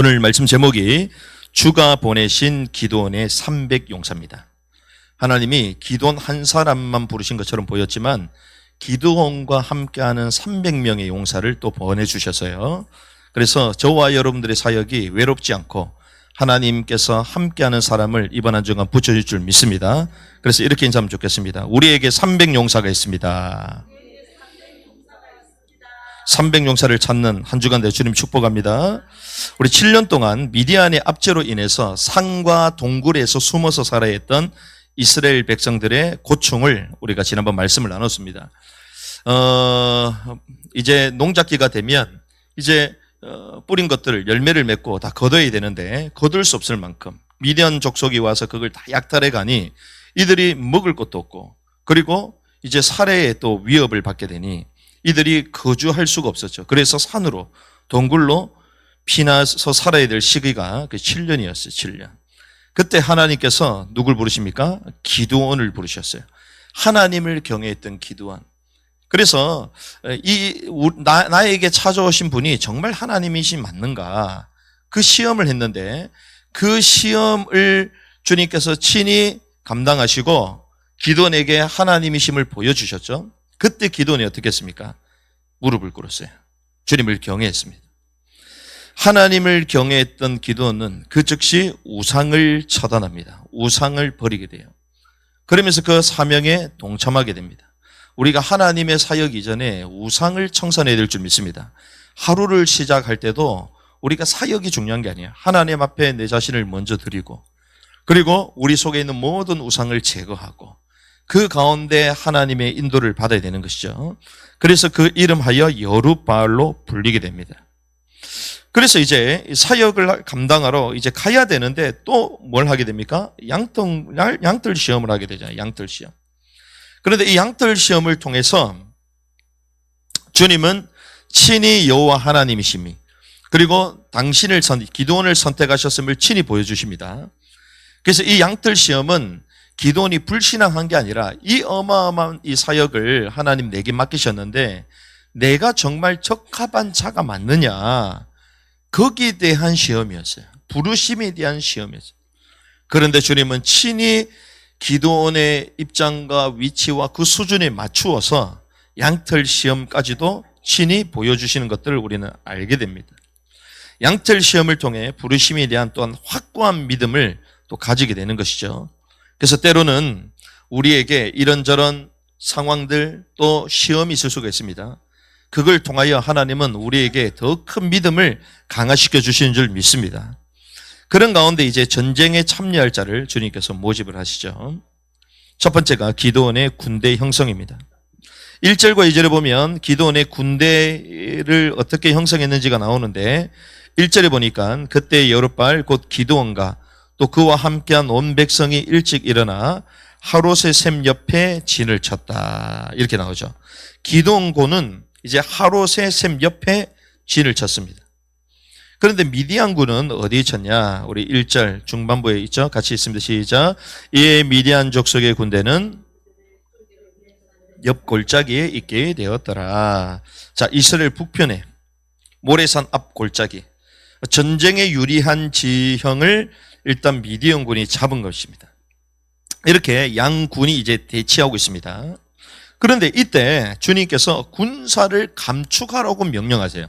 오늘 말씀 제목이 주가 보내신 기드온의 300용사입니다. 하나님이 기드온 한 사람만 부르신 것처럼 보였지만 기드온과 함께하는 300명의 용사를 또 보내주셨어요. 그래서 저와 여러분들의 사역이 외롭지 않고 하나님께서 함께하는 사람을 이번 한 주간 붙여줄 줄 믿습니다. 그래서 이렇게 인사하면 좋겠습니다. 우리에게 300용사가 있습니다. 300용사를 찾는 한 주간 되 주님 축복합니다. 우리 7년 동안 미디안의 압제로 인해서 산과 동굴에서 숨어서 살아야 했던 이스라엘 백성들의 고충을 우리가 지난번 말씀을 나눴습니다. 이제 농작기가 되면 이제 뿌린 것들을 열매를 맺고 다 거둬야 되는데 거둘 수 없을 만큼 미디안 족속이 와서 그걸 다 약탈해 가니 이들이 먹을 것도 없고 그리고 이제 살해의 또 위협을 받게 되니 이들이 거주할 수가 없었죠. 그래서 산으로 동굴로 피나서 살아야 될 시기가 그 7년이었어요. 7년. 그때 하나님께서 누굴 부르십니까? 기드온을 부르셨어요. 하나님을 경외했던 기드온. 그래서 나에게 찾아오신 분이 정말 하나님이신 맞는가? 그 시험을 했는데 그 시험을 주님께서 친히 감당하시고 기드온에게 하나님이심을 보여주셨죠. 그때 기드온이 어떻게 했습니까? 무릎을 꿇었어요. 주님을 경외했습니다. 하나님을 경외했던 기드온은 그 즉시 우상을 처단합니다. 우상을 버리게 돼요. 그러면서 그 사명에 동참하게 됩니다. 우리가 하나님의 사역 이전에 우상을 청산해야 될 줄 믿습니다. 하루를 시작할 때도 우리가 사역이 중요한 게 아니에요. 하나님 앞에 내 자신을 먼저 드리고 그리고 우리 속에 있는 모든 우상을 제거하고 그 가운데 하나님의 인도를 받아야 되는 것이죠. 그래서 그 이름하여 여룻바알로 불리게 됩니다. 그래서 이제 사역을 감당하러 이제 가야 되는데 또 뭘 하게 됩니까? 양털 시험을 하게 되잖아요. 양털 시험. 그런데 이 양털 시험을 통해서 주님은 친히 여호와 하나님이심이 그리고 기드온을 선택하셨음을 친히 보여주십니다. 그래서 이 양털 시험은 기드온이 불신앙한 게 아니라 이 어마어마한 이 사역을 하나님 내게 맡기셨는데 내가 정말 적합한 자가 맞느냐 거기에 대한 시험이었어요. 부르심에 대한 시험이었어요. 그런데 주님은 친히 기드온의 입장과 위치와 그 수준에 맞추어서 양털 시험까지도 친히 보여주시는 것들을 우리는 알게 됩니다. 양털 시험을 통해 부르심에 대한 또한 확고한 믿음을 또 가지게 되는 것이죠. 그래서 때로는 우리에게 이런저런 상황들 또 시험이 있을 수가 있습니다. 그걸 통하여 하나님은 우리에게 더 큰 믿음을 강화시켜 주시는 줄 믿습니다. 그런 가운데 이제 전쟁에 참여할 자를 주님께서 모집을 하시죠. 첫 번째가 기드온의 군대 형성입니다. 1절과 2절에 보면 기드온의 군대를 어떻게 형성했는지가 나오는데 1절에 보니까 그때 여룻바알 곧 기드온과 또 그와 함께한 온 백성이 일찍 일어나 하롯의 샘 옆에 진을 쳤다. 이렇게 나오죠. 기드온군은 이제 하롯의 샘 옆에 진을 쳤습니다. 그런데 미디안군은 어디에 쳤냐? 우리 1절 중반부에 있죠. 같이 있습니다. 시작. 이에 미디안 족속의 군대는 옆 골짜기에 있게 되었더라. 자, 이스라엘 북편에 모래산 앞 골짜기. 전쟁에 유리한 지형을 일단 미디안군이 잡은 것입니다. 이렇게 양군이 이제 대치하고 있습니다. 그런데 이때 주님께서 군사를 감축하라고 명령하세요.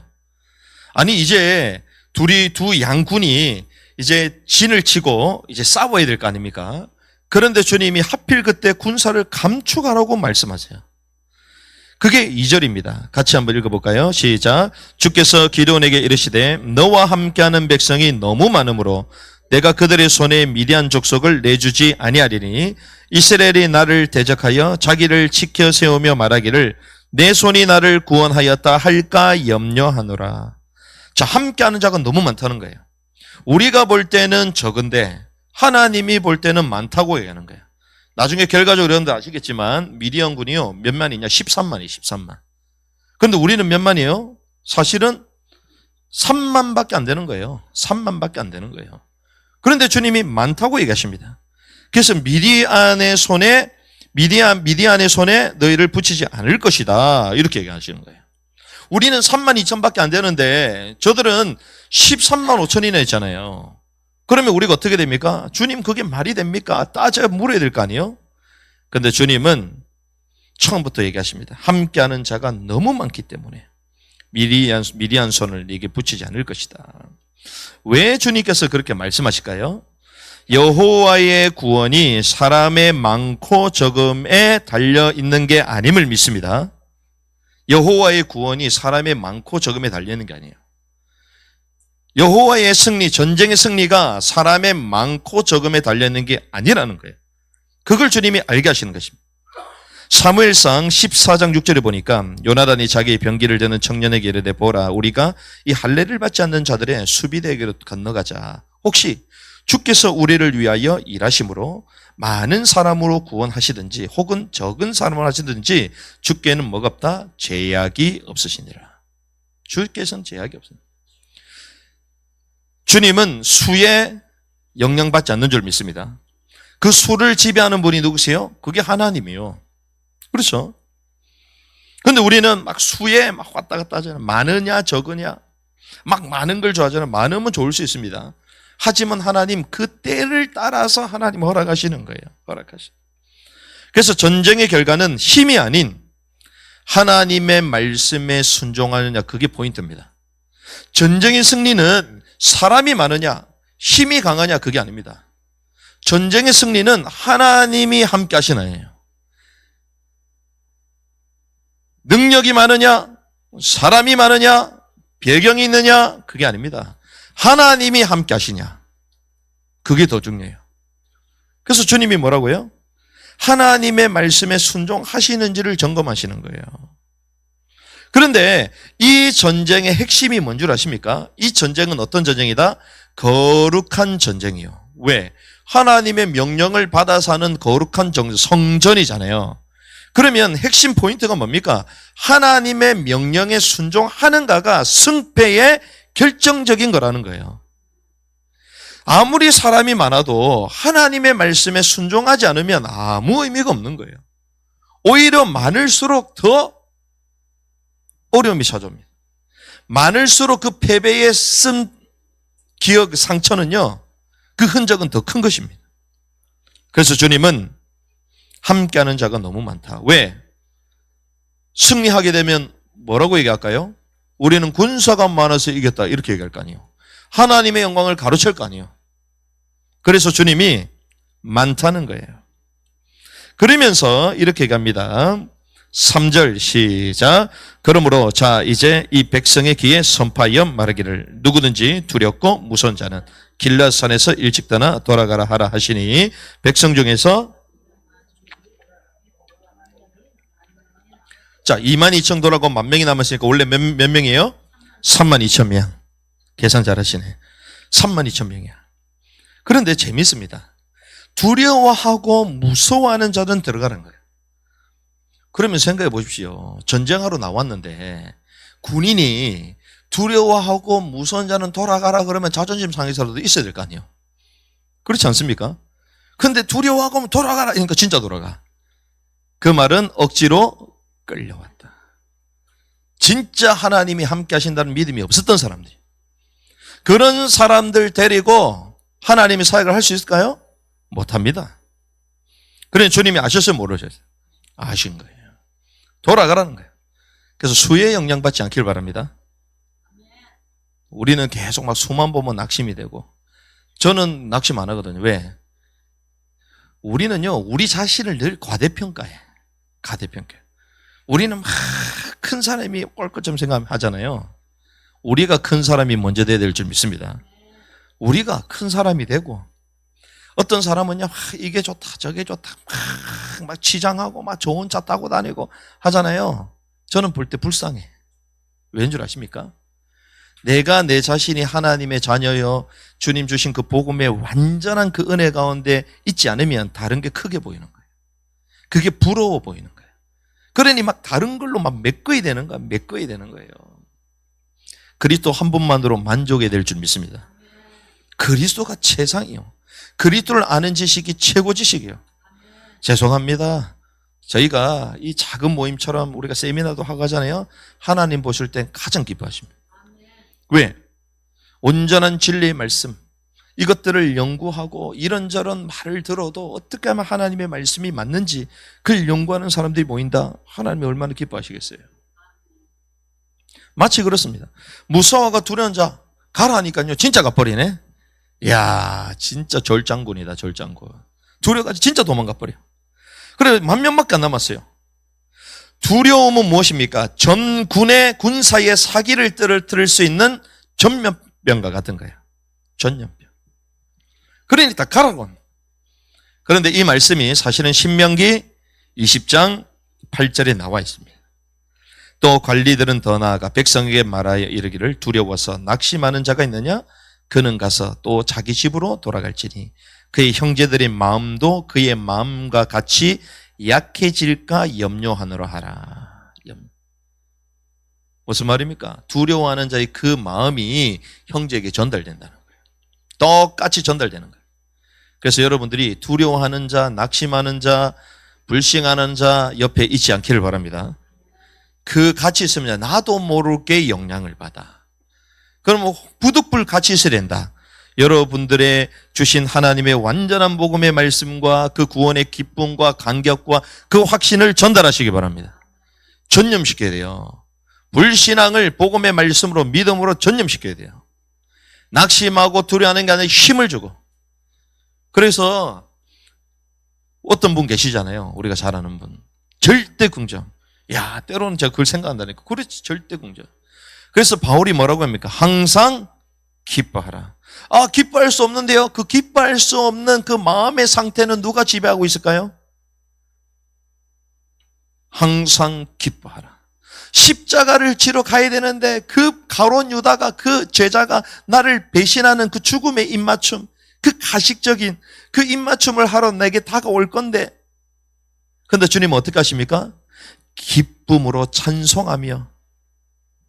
아니 이제 두 양군이 이제 진을 치고 이제 싸워야 될 거 아닙니까? 그런데 주님이 하필 그때 군사를 감축하라고 말씀하세요. 그게 2절입니다. 같이 한번 읽어볼까요? 시작. 주께서 기드온에게 이르시되 너와 함께하는 백성이 너무 많으므로 내가 그들의 손에 미디안 족속을 내주지 아니하리니 이스라엘이 나를 대적하여 자기를 지켜 세우며 말하기를 내 손이 나를 구원하였다 할까 염려하노라. 자, 함께하는 자가 너무 많다는 거예요. 우리가 볼 때는 적은데 하나님이 볼 때는 많다고 얘기하는 거예요. 나중에 결과적으로 여러분들 아시겠지만 미디안군이요 몇 만이냐? 13만이에요. 13만. 그런데 우리는 몇 만이에요? 사실은 3만밖에 안 되는 거예요. 3만밖에 안 되는 거예요. 그런데 주님이 많다고 얘기하십니다. 그래서 미디안의 손에 너희를 붙이지 않을 것이다. 이렇게 얘기하시는 거예요. 우리는 3만 2천밖에 안 되는데 저들은 13만 5천이나 했잖아요. 그러면 우리가 어떻게 됩니까? 주님 그게 말이 됩니까? 따져 물어야 될 거 아니에요? 근데 주님은 처음부터 얘기하십니다. 함께하는 자가 너무 많기 때문에 미리한 손을 네게 붙이지 않을 것이다. 왜 주님께서 그렇게 말씀하실까요? 여호와의 구원이 사람의 많고 적음에 달려 있는 게 아님을 믿습니다. 여호와의 구원이 사람의 많고 적음에 달려 있는 게 아니에요. 여호와의 승리, 전쟁의 승리가 사람의 많고 적음에 달려 있는 게 아니라는 거예요. 그걸 주님이 알게 하시는 것입니다. 사무엘상 14장 6절에 보니까 요나단이 자기의 병기를 드는 청년에게 이르되 보라 우리가 이 할례를 받지 않는 자들의 수비대에게로 건너가자. 혹시 주께서 우리를 위하여 일하심으로 많은 사람으로 구원하시든지 혹은 적은 사람으로 하시든지 주께는 뭐가 없다? 제약이 없으시니라. 주께서는 제약이 없습니다. 주님은 수에 영향받지 않는 줄 믿습니다. 그 수를 지배하는 분이 누구세요? 그게 하나님이요. 그렇죠? 근데 우리는 막 수에 막 왔다 갔다 하잖아요. 많으냐 적으냐 막 많은 걸 좋아하잖아요. 많으면 좋을 수 있습니다. 하지만 하나님 그 때를 따라서 하나님 허락하시는 거예요. 그래서 전쟁의 결과는 힘이 아닌 하나님의 말씀에 순종하느냐 그게 포인트입니다. 전쟁의 승리는 사람이 많으냐 힘이 강하냐 그게 아닙니다. 전쟁의 승리는 하나님이 함께 하시나요. 능력이 많으냐 사람이 많으냐 배경이 있느냐 그게 아닙니다. 하나님이 함께 하시냐 그게 더 중요해요. 그래서 주님이 뭐라고요? 하나님의 말씀에 순종하시는지를 점검하시는 거예요. 그런데 이 전쟁의 핵심이 뭔 줄 아십니까? 이 전쟁은 어떤 전쟁이다? 거룩한 전쟁이요. 왜? 하나님의 명령을 받아서 하는 거룩한 성전이잖아요. 그러면 핵심 포인트가 뭡니까? 하나님의 명령에 순종하는가가 승패의 결정적인 거라는 거예요. 아무리 사람이 많아도 하나님의 말씀에 순종하지 않으면 아무 의미가 없는 거예요. 오히려 많을수록 더 어려움이 찾아옵니다. 많을수록 그 패배의 기억, 상처는요, 그 흔적은 더 큰 것입니다. 그래서 주님은 함께하는 자가 너무 많다. 왜? 승리하게 되면 뭐라고 얘기할까요? 우리는 군사가 많아서 이겼다 이렇게 얘기할 거 아니에요. 하나님의 영광을 가로챌 거 아니에요. 그래서 주님이 많다는 거예요. 그러면서 이렇게 얘기합니다. 3절 시작. 그러므로 자 이제 이 백성의 귀에 선포하여 말하기를 누구든지 두렵고 무서운 자는 길앗산에서 일찍 떠나 돌아가라 하라 하시니 백성 중에서 자 22,000 돌아가고 10,000명이 남았으니까 원래 몇 명이에요? 32,000명. 계산 잘하시네. 32,000명이야. 그런데 재밌습니다. 두려워하고 무서워하는 자들은 들어가는 거예요. 그러면 생각해 보십시오. 전쟁하러 나왔는데 군인이 두려워하고 무서운 자는 돌아가라 그러면 자존심 상해서라도 있어야 될 거 아니에요. 그렇지 않습니까? 근데 두려워하고 돌아가라 그러니까 진짜 돌아가. 그 말은 억지로 끌려왔다. 진짜 하나님이 함께 하신다는 믿음이 없었던 사람들. 그런 사람들 데리고 하나님의 사역을 할 수 있을까요? 못합니다. 그러니 주님이 아셨어요? 모르셨어요? 아신 거예요. 돌아가라는 거예요. 그래서 수에 영향받지 않길 바랍니다. 우리는 계속 막 수만 보면 낙심이 되고 저는 낙심 안 하거든요. 왜? 우리는요 우리 자신을 늘 과대평가해. 과대평가. 우리는 막 큰 사람이 올 것처럼 생각하잖아요. 우리가 큰 사람이 먼저 돼야 될 줄 믿습니다. 우리가 큰 사람이 되고 어떤 사람은요 이게 좋다 저게 좋다 막 치장하고 막 좋은 차 타고 다니고 하잖아요. 저는 볼 때 불쌍해. 왠 줄 아십니까? 내가 내 자신이 하나님의 자녀여 주님 주신 그 복음의 완전한 그 은혜 가운데 있지 않으면 다른 게 크게 보이는 거예요. 그게 부러워 보이는 거예요. 그러니 막 다른 걸로 막 메꿔야 되는 거야. 메꿔야 되는 거예요. 그리스도 한 분만으로 만족해야 될 줄 믿습니다. 그리스도가 최상이요. 그리스도를 아는 지식이 최고 지식이에요. 죄송합니다. 저희가 이 작은 모임처럼 우리가 세미나도 하고 하잖아요. 하나님 보실 땐 가장 기뻐하십니다. 왜? 온전한 진리의 말씀, 이것들을 연구하고 이런저런 말을 들어도 어떻게 하면 하나님의 말씀이 맞는지 그걸 연구하는 사람들이 모인다. 하나님이 얼마나 기뻐하시겠어요. 마치 그렇습니다. 무서워가 두려운 자 가라 하니까요 진짜 가버리네. 이야 진짜 절장군이다. 절장군. 두려워가지고 진짜 도망가버려. 그래 만 명밖에 안 남았어요. 두려움은 무엇입니까? 전군의 군사의 사기를 떨어뜨릴 수 있는 전염병과 같은 거예요. 전염병. 그러니까 가라고. 그런데 이 말씀이 사실은 신명기 20장 8절에 나와 있습니다. 또 관리들은 더 나아가 백성에게 말하여 이르기를 두려워서 낙심하는 자가 있느냐? 그는 가서 또 자기 집으로 돌아갈지니 그의 형제들의 마음도 그의 마음과 같이 약해질까 염려하느라 하라. 무슨 말입니까? 두려워하는 자의 그 마음이 형제에게 전달된다는 거예요. 똑같이 전달되는 거예요. 그래서 여러분들이 두려워하는 자, 낙심하는 자, 불신하는 자 옆에 있지 않기를 바랍니다. 그 같이 있으면 나도 모르게 영향을 받아. 그럼 부득불 같이 있어야 된다. 여러분들의 주신 하나님의 완전한 복음의 말씀과 그 구원의 기쁨과 감격과 그 확신을 전달하시기 바랍니다. 전념시켜야 돼요. 불신앙을 복음의 말씀으로 믿음으로 전념시켜야 돼요. 낙심하고 두려워하는 게 아니라 힘을 주고. 그래서 어떤 분 계시잖아요. 우리가 잘 아는 분. 절대 긍정. 야, 때로는 제가 그걸 생각한다니까. 그렇지, 절대 긍정. 그래서 바울이 뭐라고 합니까? 항상 기뻐하라. 아, 기뻐할 수 없는데요. 그 기뻐할 수 없는 그 마음의 상태는 누가 지배하고 있을까요? 항상 기뻐하라. 십자가를 지러 가야 되는데 그 가룟 유다가 그 제자가 나를 배신하는 그 죽음의 입맞춤, 그 가식적인 그 입맞춤을 하러 내게 다가올 건데, 근데 주님은 어떻게 하십니까? 기쁨으로 찬송하며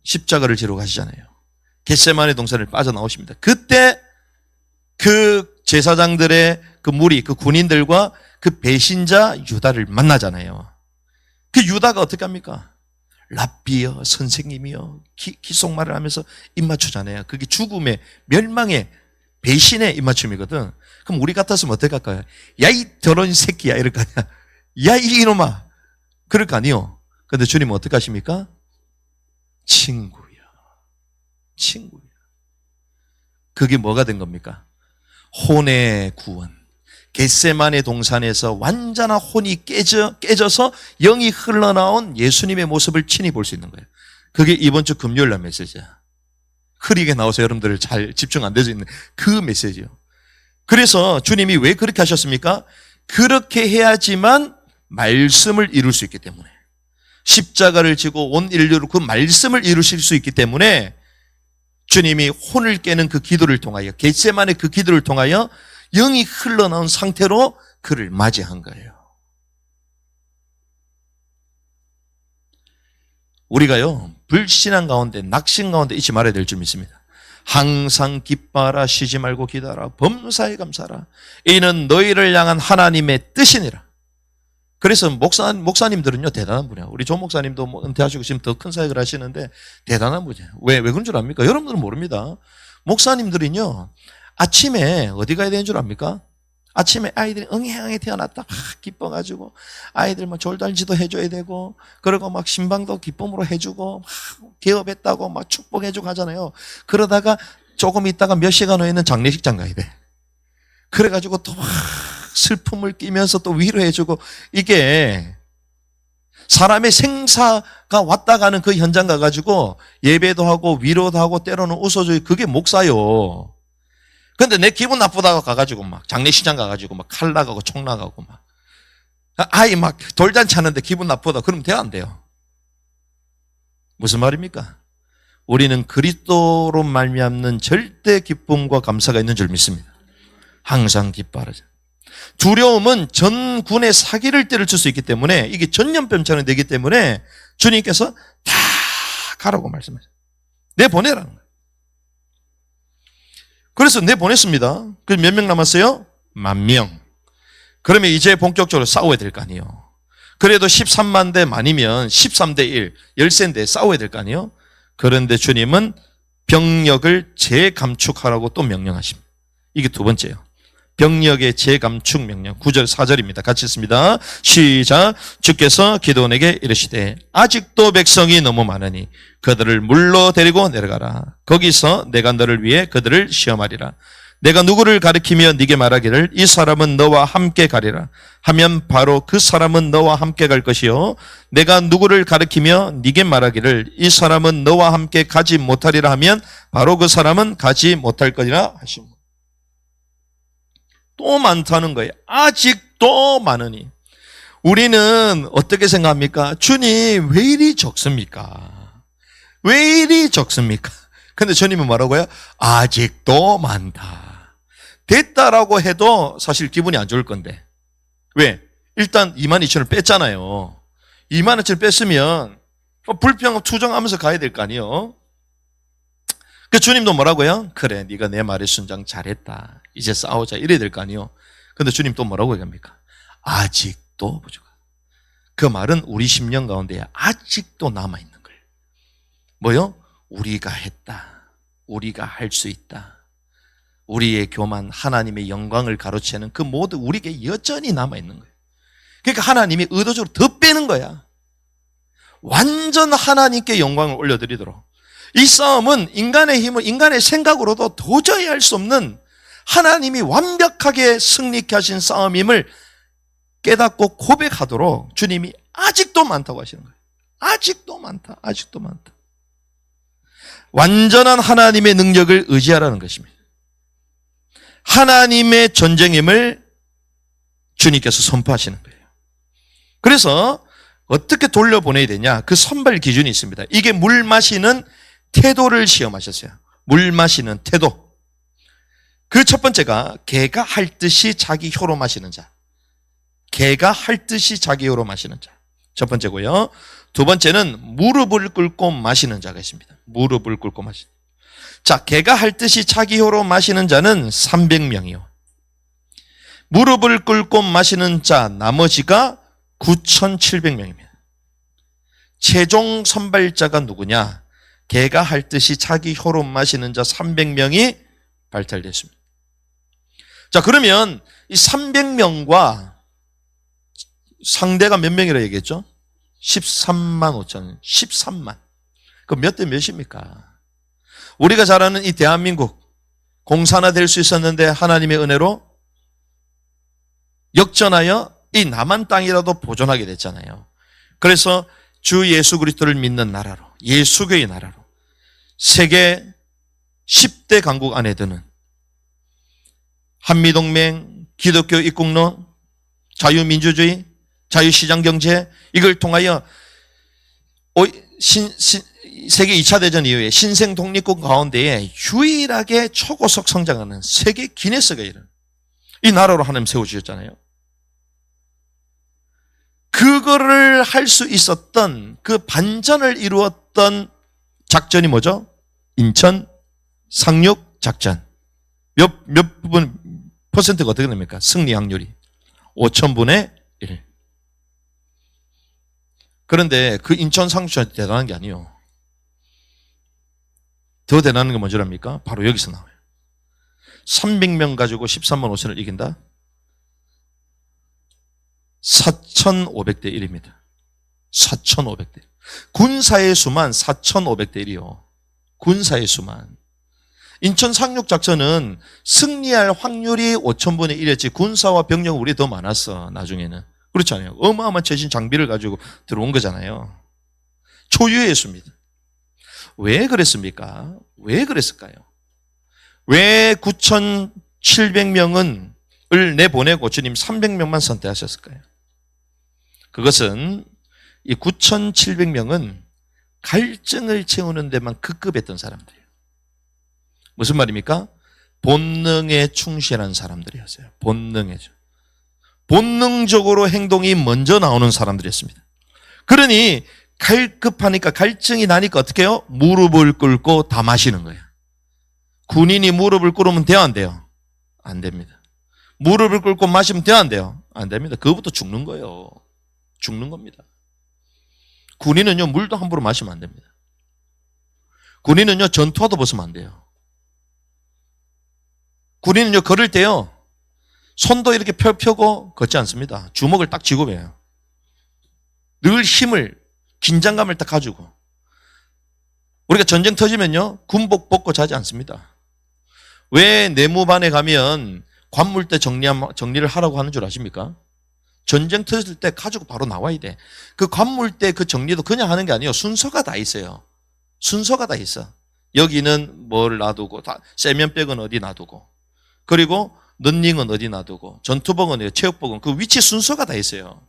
십자가를 지러 가시잖아요. 겟세마네 동산을 빠져나오십니다. 그때 그 제사장들의 그 무리, 그 군인들과 그 배신자 유다를 만나잖아요. 그 유다가 어떻게 합니까? 랍비여, 선생님이여, 기속말을 하면서 입맞추잖아요. 그게 죽음의, 멸망의, 배신의 입맞춤이거든. 그럼 우리 같았으면 어떻게 할까요? 야, 이 더러운 새끼야, 이럴 거 아니야. 야, 이 이놈아. 그럴 거 아니요. 근데 주님은 어떻게 하십니까? 친구야. 친구야. 그게 뭐가 된 겁니까? 혼의 구원. 겟세마네 동산에서 완전한 혼이 깨져서 영이 흘러나온 예수님의 모습을 친히 볼 수 있는 거예요. 그게 이번 주 금요일 날 메시지야. 흐리게 나와서 여러분들 잘 집중 안 되고 있는 그 메시지요. 그래서 주님이 왜 그렇게 하셨습니까? 그렇게 해야지만 말씀을 이룰 수 있기 때문에. 십자가를 지고 온 인류로 그 말씀을 이루실 수 있기 때문에 주님이 혼을 깨는 그 기도를 통하여, 겟세마네 그 기도를 통하여 영이 흘러나온 상태로 그를 맞이한 거예요. 우리가요, 불신앙 가운데, 낙심 가운데 잊지 말아야 될 줄 믿습니다. 항상 기뻐하라, 쉬지 말고 기도하라, 범사에 감사하라. 이는 너희를 향한 하나님의 뜻이니라. 그래서 목사님들은요, 대단한 분이야. 우리 조 목사님도 뭐 은퇴하시고 지금 더 큰 사역을 하시는데 대단한 분이에요. 왜 그런 줄 압니까? 여러분들은 모릅니다. 목사님들은요, 아침에 어디 가야 되는 줄 압니까? 아침에 아이들이 응행하게 태어났다. 기뻐가지고 아이들 막 졸달지도 해줘야 되고, 그리고 막 신방도 기쁨으로 해주고, 개업했다고 막 축복해주고 하잖아요. 그러다가 조금 있다가 몇 시간 후에는 장례식장 가야 돼. 그래가지고 또 막 슬픔을 끼면서 또 위로해주고, 이게 사람의 생사가 왔다 가는 그 현장 가가지고 예배도 하고 위로도 하고 때로는 웃어줘요. 그게 목사요. 근데 내 기분 나쁘다고 가가지고 막 장례식장 가가지고 막 칼 나가고 총 나가고 막 아이 막 돌잔치 하는데 기분 나쁘다. 그러면 돼요, 안 돼요? 무슨 말입니까? 우리는 그리스도로 말미암는 절대 기쁨과 감사가 있는 줄 믿습니다. 항상 기뻐하라. 두려움은 전군의 사기를 때려칠 수 있기 때문에, 이게 전염병처럼 되기 때문에 주님께서 다 가라고 말씀하셨어요. 내보내라는 거예요. 그래서 내보냈습니다. 그래서 몇 명 남았어요? 10,000명. 그러면 이제 본격적으로 싸워야 될 거 아니에요. 그래도 13만 대 만이면 13대 1, 10세인데 싸워야 될 거 아니에요? 그런데 주님은 병력을 재감축하라고 또 명령하십니다. 이게 두 번째예요. 병력의 재감축 명령. 9절 4절입니다. 같이 읽습니다. 시작. 주께서 기드온에게 이르시되 아직도 백성이 너무 많으니 그들을 물로 데리고 내려가라. 거기서 내가 너를 위해 그들을 시험하리라. 내가 누구를 가리키며 네게 말하기를 이 사람은 너와 함께 가리라 하면 바로 그 사람은 너와 함께 갈 것이요 내가 누구를 가리키며 네게 말하기를 이 사람은 너와 함께 가지 못하리라 하면 바로 그 사람은 가지 못할 거니라 하십니다. 또 많다는 거예요. 아직도 많으니. 우리는 어떻게 생각합니까? 주님 왜 이리 적습니까? 왜 이리 적습니까? 근데 주님은 뭐라고요? 아직도 많다. 됐다라고 해도 사실 기분이 안 좋을 건데. 왜? 일단 22,000을 뺐잖아요. 22,000을 뺐으면 불평 투정하면서 가야 될 거 아니에요. 그 주님도 뭐라고요? 그래, 네가 내 말에 순장 잘했다. 이제 싸우자. 이래야 될 거 아니에요. 근데 주님 또 뭐라고 얘기합니까? 아직도 부족하다. 그 말은 우리 심령 가운데 아직도 남아있는 거예요. 뭐요? 우리가 했다. 우리가 할 수 있다. 우리의 교만, 하나님의 영광을 가로채는 그 모두 우리에게 여전히 남아있는 거예요. 그러니까 하나님이 의도적으로 더 빼는 거야. 완전 하나님께 영광을 올려드리도록. 이 싸움은 인간의 힘을, 인간의 생각으로도 도저히 할 수 없는 하나님이 완벽하게 승리케 하신 싸움임을 깨닫고 고백하도록 주님이 아직도 많다고 하시는 거예요. 아직도 많다. 아직도 많다. 완전한 하나님의 능력을 의지하라는 것입니다. 하나님의 전쟁임을 주님께서 선포하시는 거예요. 그래서 어떻게 돌려보내야 되냐? 그 선발 기준이 있습니다. 이게 물 마시는 태도를 시험하셨어요. 물 마시는 태도. 그 첫 번째가 개가 할 듯이 자기 혀로 마시는 자. 개가 할 듯이 자기 혀로 마시는 자. 첫 번째고요. 두 번째는 무릎을 꿇고 마시는 자가 있습니다. 무릎을 꿇고 마시는. 자, 개가 할 듯이 자기 혀로 마시는 자는 300명이요. 무릎을 꿇고 마시는 자 나머지가 9,700명입니다. 최종 선발자가 누구냐? 개가 할 듯이 자기 혀로 마시는 자 300명이 발달됐습니다. 자, 그러면 이 300명과 상대가 몇 명이라 얘기했죠? 13만 5천, 13만. 그럼 몇 대 몇입니까? 우리가 잘 아는 이 대한민국 공산화 될 수 있었는데 하나님의 은혜로 역전하여 이 남한 땅이라도 보존하게 됐잖아요. 그래서 주 예수 그리스도를 믿는 나라로, 예수교의 나라로 세계 10대 강국 안에 드는 한미동맹, 기독교 입국론, 자유민주주의, 자유시장경제, 이걸 통하여 세계 2차 대전 이후에 신생 독립국 가운데에 유일하게 초고속 성장하는 세계 기네스가 이런 이 나라로 하나님 세워주셨잖아요. 그거를 할 수 있었던 그 반전을 이루었던 작전이 뭐죠? 인천 상륙 작전. 몇 부분 퍼센트가 어떻게 됩니까? 승리 확률이 5,000분의 1. 그런데 그 인천 상륙 작전이 대단한 게 아니에요. 더 대단한 게 뭔지 압니까? 바로 여기서 나와요. 300명 가지고 13만 5천을 이긴다? 4,500대 1입니다. 4,500대. 군사의 수만 4,500대 1이요. 군사의 수만. 인천 상륙 작전은 승리할 확률이 5,000분의 1이었지 군사와 병력은 우리 더 많았어. 나중에는. 그렇지 않아요? 어마어마한 최신 장비를 가지고 들어온 거잖아요. 초유의 수입니다. 왜 그랬습니까? 왜 그랬을까요? 왜 9,700명을 내보내고 주님 300명만 선택하셨을까요? 그것은 이 9,700명은 갈증을 채우는 데만 급급했던 사람들이에요. 무슨 말입니까? 본능에 충실한 사람들이었어요. 본능적으로 행동이 먼저 나오는 사람들이었습니다. 그러니 갈급하니까 갈증이 나니까 어떻게 해요? 무릎을 꿇고 다 마시는 거예요. 군인이 무릎을 꿇으면 돼요, 안 돼요? 안 됩니다. 무릎을 꿇고 마시면 돼요, 안 돼요? 안 됩니다. 그거부터 죽는 거예요. 죽는 겁니다. 군인은요, 물도 함부로 마시면 안 됩니다. 군인은요, 전투화도 벗으면 안 돼요. 군인은요, 걸을 때요, 손도 이렇게 펴고 걷지 않습니다. 주먹을 딱 쥐고 배요. 늘 힘을, 긴장감을 딱 가지고. 우리가 전쟁 터지면요, 군복 벗고 자지 않습니다. 왜 내무반에 가면 관물대 정리를 하라고 하는 줄 아십니까? 전쟁 터질 때 가지고 바로 나와야 돼. 그 관물대 그 정리도 그냥 하는 게 아니에요. 순서가 다 있어요. 순서가 다 있어. 여기는 뭘 놔두고, 세면백은 어디 놔두고, 그리고 런닝은 어디 놔두고, 전투복은 어디, 체육복은 그 위치 순서가 다 있어요.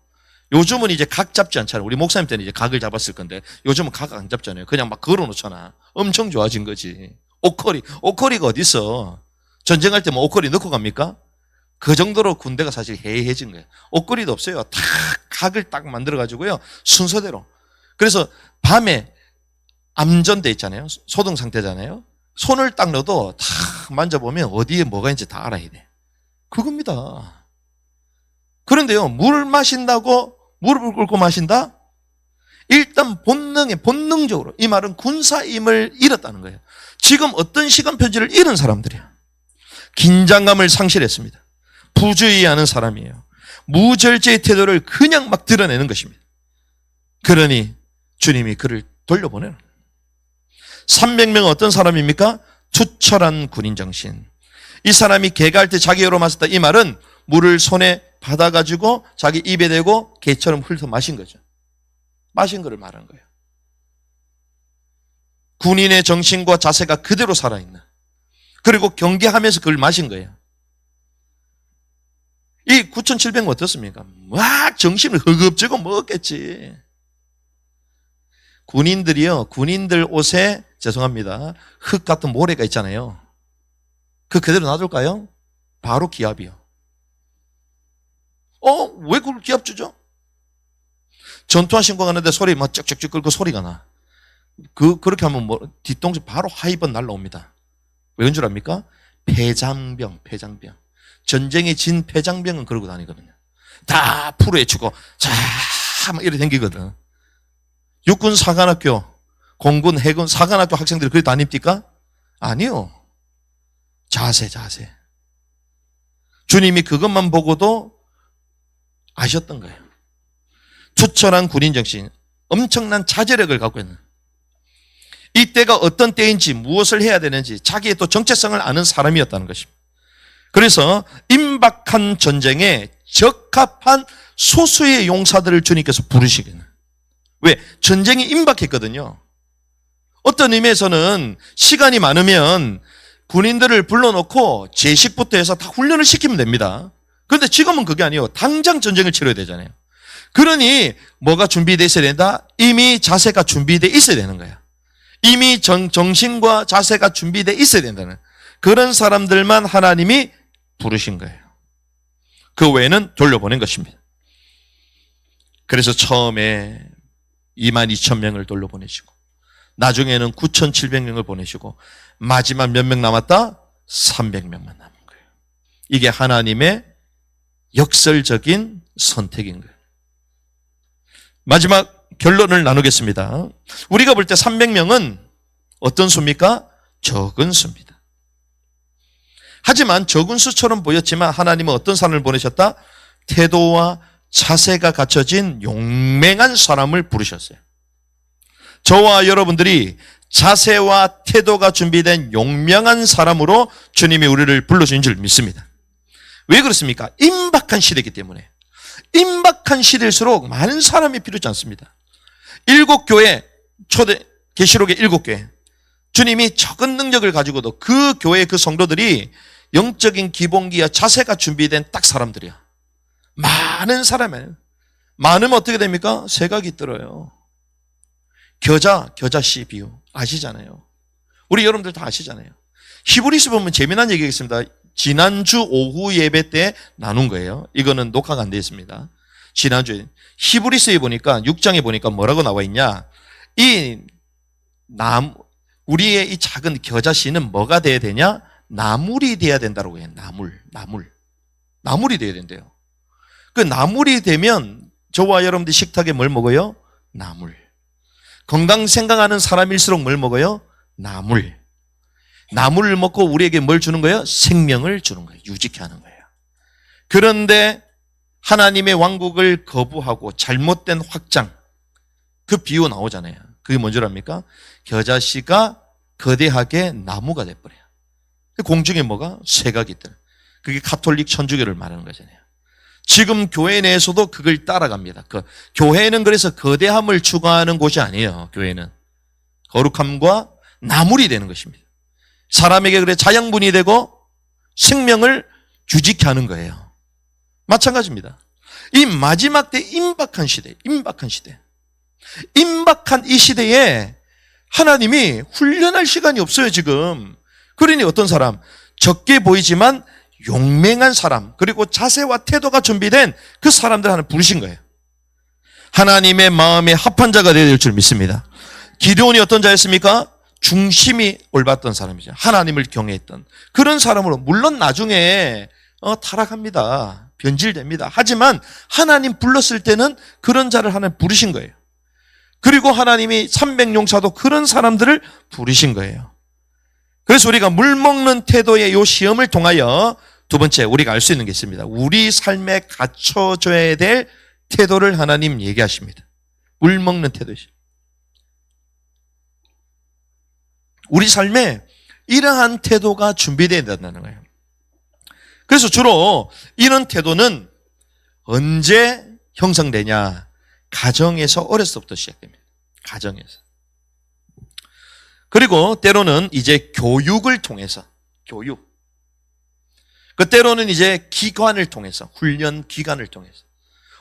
요즘은 이제 각 잡지 않잖아요. 우리 목사님 때는 이제 각을 잡았을 건데, 요즘은 각 안 잡잖아요. 그냥 막 걸어놓잖아. 엄청 좋아진 거지. 옷걸이가 어디 있어? 전쟁할 때 뭐 옷걸이 넣고 갑니까? 그 정도로 군대가 사실 해이해진 거예요. 옷걸이도 없어요. 다 각을 딱 만들어가지고요. 순서대로. 그래서 밤에 암전돼 있잖아요. 소등 상태잖아요. 손을 딱 넣어도 다 만져보면 어디에 뭐가 있는지 다 알아야 돼. 그겁니다. 그런데요, 물 마신다고 무릎을 꿇고 마신다? 일단 본능적으로 이 말은 군사임을 잃었다는 거예요. 지금 어떤 시간 편지를 잃은 사람들이야. 긴장감을 상실했습니다. 부주의하는 사람이에요. 무절제의 태도를 그냥 막 드러내는 것입니다. 그러니 주님이 그를 돌려보내는 300명은 어떤 사람입니까? 투철한 군인 정신. 이 사람이 개갈 때 자기 여로 마셨다. 이 말은 물을 손에 받아가지고 자기 입에 대고 개처럼 훑어 마신 거죠. 마신 거를 말하는 거예요. 군인의 정신과 자세가 그대로 살아있는, 그리고 경계하면서 그걸 마신 거예요. 이 9,700명 어떻습니까? 막 정신을 허겁지겁 먹었겠지. 군인들이요, 군인들 옷에, 죄송합니다, 흙 같은 모래가 있잖아요. 그 그대로 놔둘까요? 바로 기압이요. 왜 그걸 기압 주죠? 전투화 신고 가는데 소리 막 쩍쩍쩍 끓고 소리가 나. 그렇게 하면 뭐, 뒤통수 바로 하이번 날라옵니다. 왜 그런 줄 압니까? 폐장병. 전쟁에 진 폐장병은 그러고 다니거든요. 다 풀어 헤치고, 막 이래 댕기거든. 육군 사관학교, 공군, 해군, 사관학교 학생들이 그래 다닙니까? 아니요. 자세. 주님이 그것만 보고도 아셨던 거예요. 투철한 군인 정신, 엄청난 자제력을 갖고 있는, 이때가 어떤 때인지 무엇을 해야 되는지 자기의 또 정체성을 아는 사람이었다는 것입니다. 그래서 임박한 전쟁에 적합한 소수의 용사들을 주님께서 부르시기는. 왜? 전쟁이 임박했거든요. 어떤 의미에서는 시간이 많으면 군인들을 불러놓고 제식부터 해서 다 훈련을 시키면 됩니다. 그런데 지금은 그게 아니에요. 당장 전쟁을 치러야 되잖아요. 그러니 뭐가 준비되어 있어야 된다? 이미 자세가 준비되어 있어야 되는 거야. 이미 정신과 자세가 준비되어 있어야 된다는, 그런 사람들만 하나님이 부르신 거예요. 그 외에는 돌려보낸 것입니다. 그래서 처음에 22,000명을 돌려보내시고, 나중에는 9,700명을 보내시고, 마지막 몇 명 남았다? 300명만 남은 거예요. 이게 하나님의 역설적인 선택인 거예요. 마지막 결론을 나누겠습니다. 우리가 볼 때 300명은 어떤 수입니까? 적은 수입니다. 하지만 적은 수처럼 보였지만 하나님은 어떤 사람을 보내셨다? 태도와 자세가 갖춰진 용맹한 사람을 부르셨어요. 저와 여러분들이 자세와 태도가 준비된 용맹한 사람으로 주님이 우리를 불러주신 줄 믿습니다. 왜 그렇습니까? 임박한 시대이기 때문에. 임박한 시대일수록 많은 사람이 필요하지 않습니다. 7교회, 초대 계시록의 7교회, 주님이 적은 능력을 가지고도 그 교회 그 성도들이 영적인 기본기와 자세가 준비된 딱 사람들이야. 많은 사람이에요. 많으면 어떻게 됩니까? 세각이 들어요. 겨자씨 비유 아시잖아요. 우리 여러분들 다 아시잖아요. 히브리서 보면 재미난 얘기가 있습니다. 지난주 오후 예배 때 나눈 거예요. 이거는 녹화가 안 되어 있습니다. 지난주에 히브리서에 보니까 6장에 보니까 뭐라고 나와 있냐? 우리의 이 작은 겨자씨는 뭐가 돼야 되냐? 나물이 돼야 된다고 해요. 나물이 돼야 된대요. 그 나물이 되면 저와 여러분들 식탁에 뭘 먹어요? 나물. 건강 생각하는 사람일수록 뭘 먹어요? 나물. 나물을 먹고 우리에게 뭘 주는 거예요? 생명을 주는 거예요. 유지케 하는 거예요. 그런데 하나님의 왕국을 거부하고 잘못된 확장, 그 비유 나오잖아요. 그게 뭔 줄 압니까? 겨자씨가 거대하게 나무가 돼버려요. 공중에 뭐가? 새가 깃들. 그게 가톨릭 천주교를 말하는 거잖아요. 지금 교회 내에서도 그걸 따라갑니다. 교회는 그래서 거대함을 추구하는 곳이 아니에요. 교회는 거룩함과 나물이 되는 것입니다. 사람에게 그래 자양분이 되고 생명을 유지케 하는 거예요. 마찬가지입니다. 이 마지막 때 임박한 이 시대에 하나님이 훈련할 시간이 없어요, 지금. 그러니 어떤 사람, 적게 보이지만 용맹한 사람, 그리고 자세와 태도가 준비된 그 사람들 하나 부르신 거예요. 하나님의 마음에 합한 자가 되어야 될 줄 믿습니다. 기드온이 어떤 자였습니까? 중심이 올바랐던 사람이죠. 하나님을 경외했던 그런 사람으로, 물론 나중에 타락합니다. 변질됩니다. 하지만 하나님 불렀을 때는 그런 자를 하나님 부르신 거예요. 그리고 하나님이 300용사도 그런 사람들을 부르신 거예요. 그래서 우리가 물 먹는 태도의 이 시험을 통하여 두 번째 우리가 알 수 있는 게 있습니다. 우리 삶에 갖춰져야 될 태도를 하나님 얘기하십니다. 물 먹는 태도이죠. 우리 삶에 이러한 태도가 준비되어야 된다는 거예요. 그래서 주로 이런 태도는 언제 형성되냐? 가정에서 어렸을 때부터 시작됩니다. 가정에서. 그리고 때로는 이제 교육을 통해서, 그 때로는 이제 기관을 통해서, 훈련 기관을 통해서.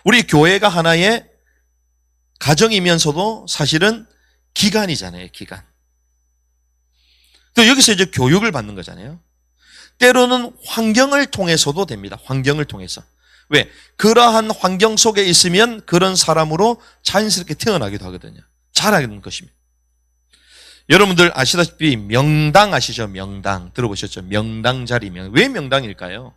우리 교회가 하나의 가정이면서도 사실은 기관이잖아요, 기관. 또 여기서 이제 교육을 받는 거잖아요. 때로는 환경을 통해서도 됩니다. 환경을 통해서. 왜? 그러한 환경 속에 있으면 그런 사람으로 자연스럽게 태어나기도 하거든요. 자라는 것입니다. 여러분들 아시다시피 명당 아시죠? 명당. 들어보셨죠? 명당 자리. 왜 명당일까요?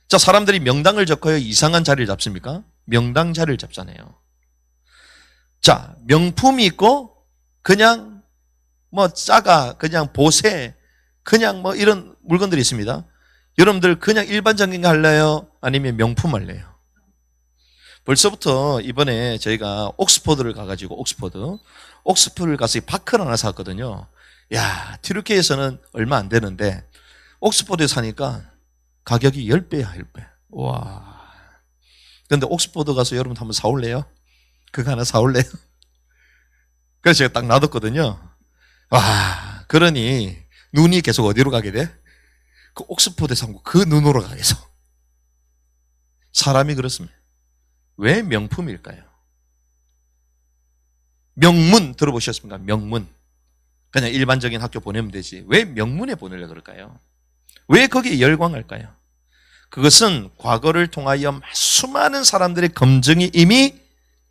자, 사람들이 명당을 잡고요, 이상한 자리를 잡습니까? 명당 자리를 잡잖아요. 자, 명품이 있고 그냥 그냥 보세, 그냥 이런 물건들이 있습니다. 여러분들 그냥 일반적인 거 할래요? 아니면 명품 할래요? 벌써부터 이번에 저희가 옥스퍼드를 가가지고 옥스퍼드를 가서 바크를 하나 샀거든요. 야, 튀르키예에서는 얼마 안 되는데 옥스퍼드에 사니까 가격이 10배야, 10배. 와. 그런데 옥스퍼드 가서 여러분 한번 사올래요? 그거 하나 사올래요? 그래서 제가 딱 놔뒀거든요. 와, 그러니 눈이 계속 어디로 가게 돼? 그 옥스퍼드에 산 거 그 눈으로 가겠어. 사람이 그렇습니다. 왜 명품일까요? 명문 들어보셨습니까? 명문. 그냥 일반적인 학교 보내면 되지. 왜 명문에 보내려고 그럴까요? 왜 거기에 열광할까요? 그것은 과거를 통하여 수많은 사람들의 검증이 이미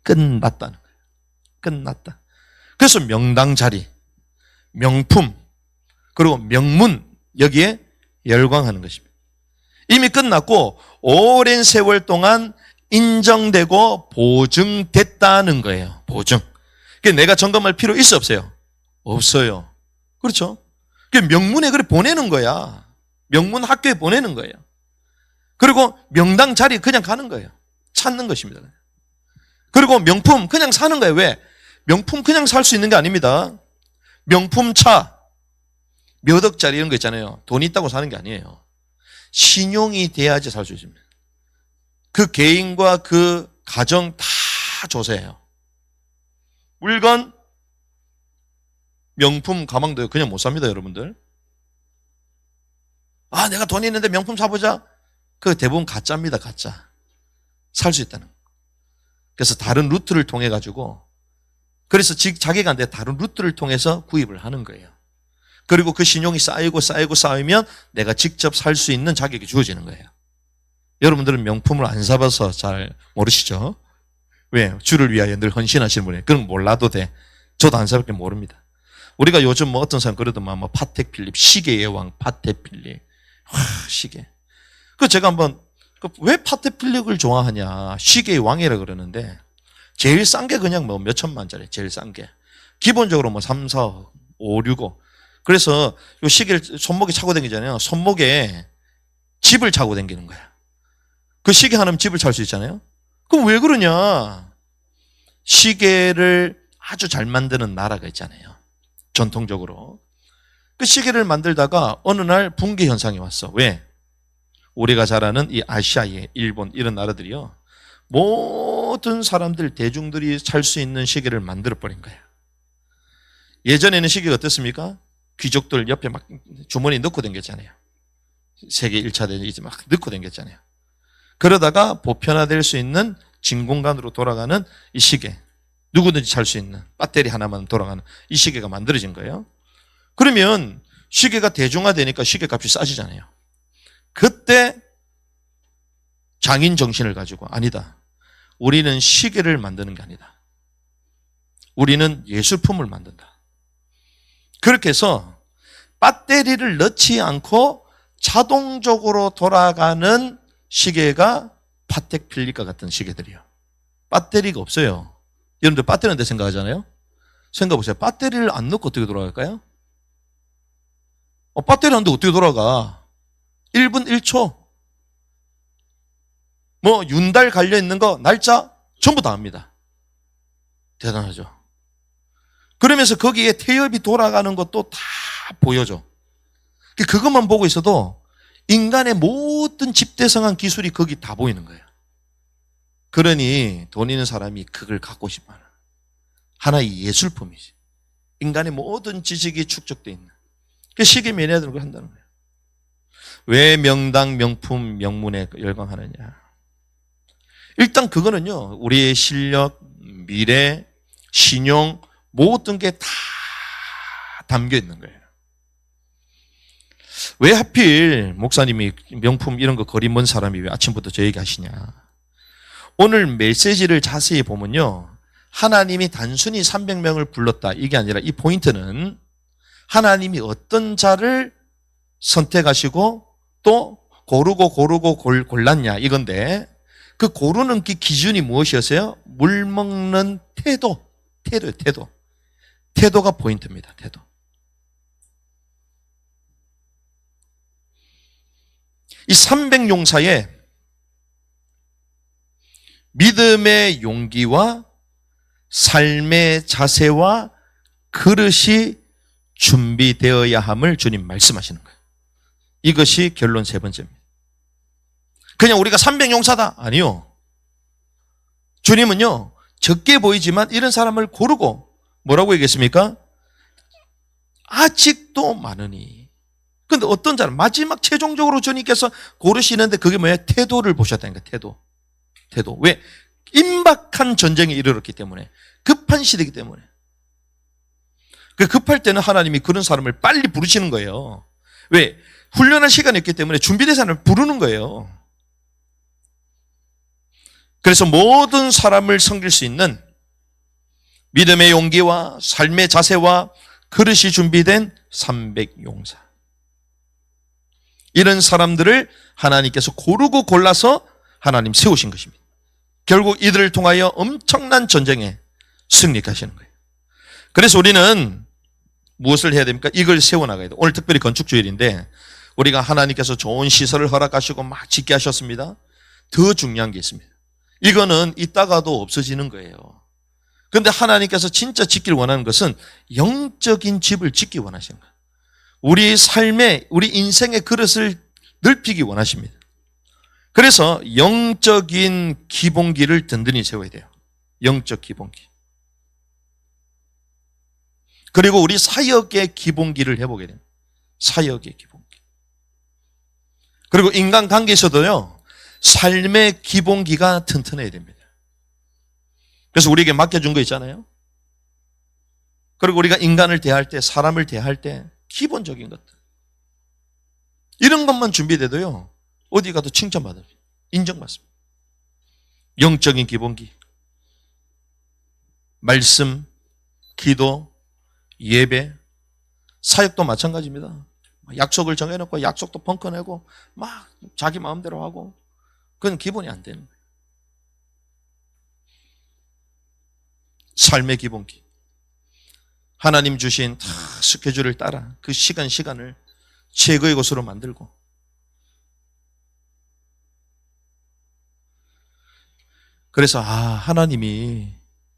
끝났다는 거예요. 끝났다. 그래서 명당 자리, 명품, 그리고 명문, 여기에 열광하는 것입니다. 이미 끝났고 오랜 세월 동안 인정되고 보증됐다는 거예요. 보증. 그러니까 내가 점검할 필요 있어 없어요? 없어요. 그렇죠? 명문에 그래 보내는 거야. 명문 학교에 보내는 거예요. 그리고 명당 자리 그냥 가는 거예요. 찾는 것입니다. 그리고 명품 그냥 사는 거예요. 왜? 명품 그냥 살 수 있는 게 아닙니다. 명품 차, 몇 억짜리 이런 거 있잖아요. 돈 있다고 사는 게 아니에요. 신용이 돼야지 살 수 있습니다. 그 개인과 그 가정 다 조세해요. 물건, 명품 가방도 그냥 못 삽니다, 여러분들. 아, 내가 돈 있는데 명품 사보자. 그 대부분 가짜입니다, 가짜. 살 수 있다는. 그래서 다른 루트를 통해 가지고, 그래서 자기가 안 돼 다른 루트를 통해서 구입을 하는 거예요. 그리고 그 신용이 쌓이면 내가 직접 살 수 있는 자격이 주어지는 거예요. 여러분들은 명품을 안 사봐서 잘 모르시죠? 왜? 주를 위하여 늘 헌신하시는 분이에요. 그건 몰라도 돼. 저도 안 사밖에 모릅니다. 우리가 요즘 어떤 사람 그러더만 파텍 필립, 시계의 왕 파텍 필립. 시계. 그 제가 한번 왜 파테필력을 좋아하냐? 시계의 왕이라 그러는데 제일 싼 게 그냥 뭐 몇 천만짜리 제일 싼 게. 기본적으로 뭐 3, 4, 5, 6, 5. 그래서 요 시계를 손목에 차고 다니잖아요. 손목에 집을 차고 다니는 거야. 그 시계 하나면 집을 찰 수 있잖아요. 그럼 왜 그러냐? 시계를 아주 잘 만드는 나라가 있잖아요. 전통적으로. 그 시계를 만들다가 어느 날 붕괴 현상이 왔어. 왜? 우리가 잘 아는 이 아시아의 일본 이런 나라들이요. 모든 사람들, 대중들이 살 수 있는 시계를 만들어버린 거야. 예전에는 시계가 어땠습니까? 귀족들 옆에 막 주머니 넣고 다녔잖아요. 세계 1차 대전 이제 막 넣고 다녔잖아요. 그러다가 보편화될 수 있는 진공관으로 돌아가는 이 시계. 누구든지 살 수 있는 배터리 하나만 돌아가는 이 시계가 만들어진 거예요. 그러면 시계가 대중화되니까 시계값이 싸지잖아요. 그때 장인 정신을 가지고 아니다. 우리는 시계를 만드는 게 아니다. 우리는 예술품을 만든다. 그렇게 해서 배터리를 넣지 않고 자동적으로 돌아가는 시계가 파텍 필립과 같은 시계들이요. 배터리가 없어요. 여러분들 배터리는 데 생각하잖아요. 생각해보세요. 배터리를 안 넣고 어떻게 돌아갈까요? 배터리 안 넣고 어떻게 돌아가? 1분 1초. 뭐 윤달 갈려있는 거 날짜 전부 다 압니다. 대단하죠. 그러면서 거기에 태엽이 돌아가는 것도 다 보여줘. 그것만 보고 있어도 인간의 모든 집대성한 기술이 거기 다 보이는 거예요. 그러니 돈 있는 사람이 그걸 갖고 싶어하는 하나의 예술품이지. 인간의 모든 지식이 축적되어 있는. 그 시계 매니아들은 그걸 한다는 거예요. 왜 명당, 명품, 명문에 열광하느냐. 일단 그거는요, 우리의 실력, 미래, 신용, 모든 게 다 담겨 있는 거예요. 왜 하필 목사님이 명품 이런 거 거리 먼 사람이 왜 아침부터 저 얘기 하시냐. 오늘 메시지를 자세히 보면요, 하나님이 단순히 300명을 불렀다 이게 아니라 이 포인트는 하나님이 어떤 자를 선택하시고 또 고르고 골랐냐 이건데, 그 고르는 그 기준이 무엇이었어요? 물 먹는 태도가 포인트입니다. 태도. 이 300용사의 믿음의 용기와 삶의 자세와 그릇이 준비되어야 함을 주님 말씀하시는 거예요. 이것이 결론 세 번째입니다. 그냥 우리가 300용사다. 아니요. 주님은요, 적게 보이지만 이런 사람을 고르고 뭐라고 얘기했습니까? 아직도 많으니. 근데 어떤 자는 마지막 최종적으로 주님께서 고르시는데 그게 뭐예요? 태도를 보셨다니까. 태도. 왜? 임박한 전쟁에 이르렀기 때문에. 급한 시대이기 때문에. 그 급할 때는 하나님이 그런 사람을 빨리 부르시는 거예요. 왜? 훈련할 시간이 없기 때문에 준비된 사람을 부르는 거예요. 그래서 모든 사람을 섬길 수 있는 믿음의 용기와 삶의 자세와 그릇이 준비된 300용사. 이런 사람들을 하나님께서 고르고 골라서 하나님 세우신 것입니다. 결국 이들을 통하여 엄청난 전쟁에 승리하시는 거예요. 그래서 우리는 무엇을 해야 됩니까? 이걸 세워나가야 돼요. 오늘 특별히 건축주일인데 우리가 하나님께서 좋은 시설을 허락하시고 막 짓게 하셨습니다. 더 중요한 게 있습니다. 이거는 있다가도 없어지는 거예요. 그런데 하나님께서 진짜 짓길 원하는 것은 영적인 집을 짓기 원하시는 거예요. 우리 삶의, 우리 인생의 그릇을 넓히기 원하십니다. 그래서 영적인 기본기를 든든히 세워야 돼요. 영적 기본기. 그리고 우리 사역의 기본기를 해보게 됩니다. 사역의 기본기. 그리고 인간관계에서도요, 삶의 기본기가 튼튼해야 됩니다. 그래서 우리에게 맡겨준 거 있잖아요. 그리고 우리가 인간을 대할 때, 사람을 대할 때 기본적인 것들, 이런 것만 준비돼도요, 어디 가도 칭찬받아요. 인정받습니다. 영적인 기본기, 말씀, 기도, 예배, 사역도 마찬가지입니다. 약속을 정해놓고 약속도 펑크내고 막 자기 마음대로 하고 그건 기본이 안 되는 거예요. 삶의 기본기. 하나님 주신 다 스케줄을 따라 그 시간을 최고의 것으로 만들고, 그래서 하나님이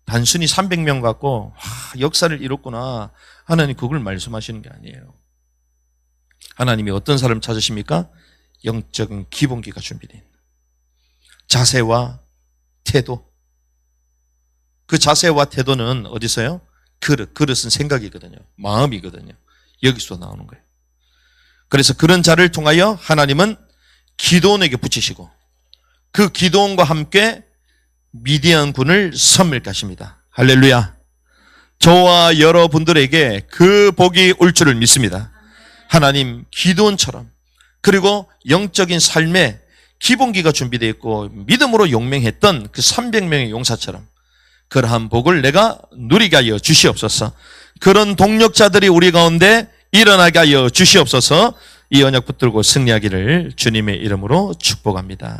단순히 300명 갖고 역사를 이뤘구나, 하나님 그걸 말씀하시는 게 아니에요. 하나님이 어떤 사람 찾으십니까? 영적인 기본기가 준비된 자세와 태도. 그 자세와 태도는 어디서요? 그릇은 생각이거든요. 마음이거든요. 여기서 나오는 거예요. 그래서 그런 자를 통하여 하나님은 기드온에게 붙이시고, 그 기드온과 함께 미디안 군을 섬멸하십니다. 할렐루야. 저와 여러분들에게 그 복이 올 줄을 믿습니다. 하나님 기드온처럼, 그리고 영적인 삶에 기본기가 준비되어 있고 믿음으로 용맹했던 그 300명의 용사처럼 그러한 복을 내가 누리게 하여 주시옵소서. 그런 동력자들이 우리 가운데 일어나게 하여 주시옵소서. 이 언약 붙들고 승리하기를 주님의 이름으로 축복합니다.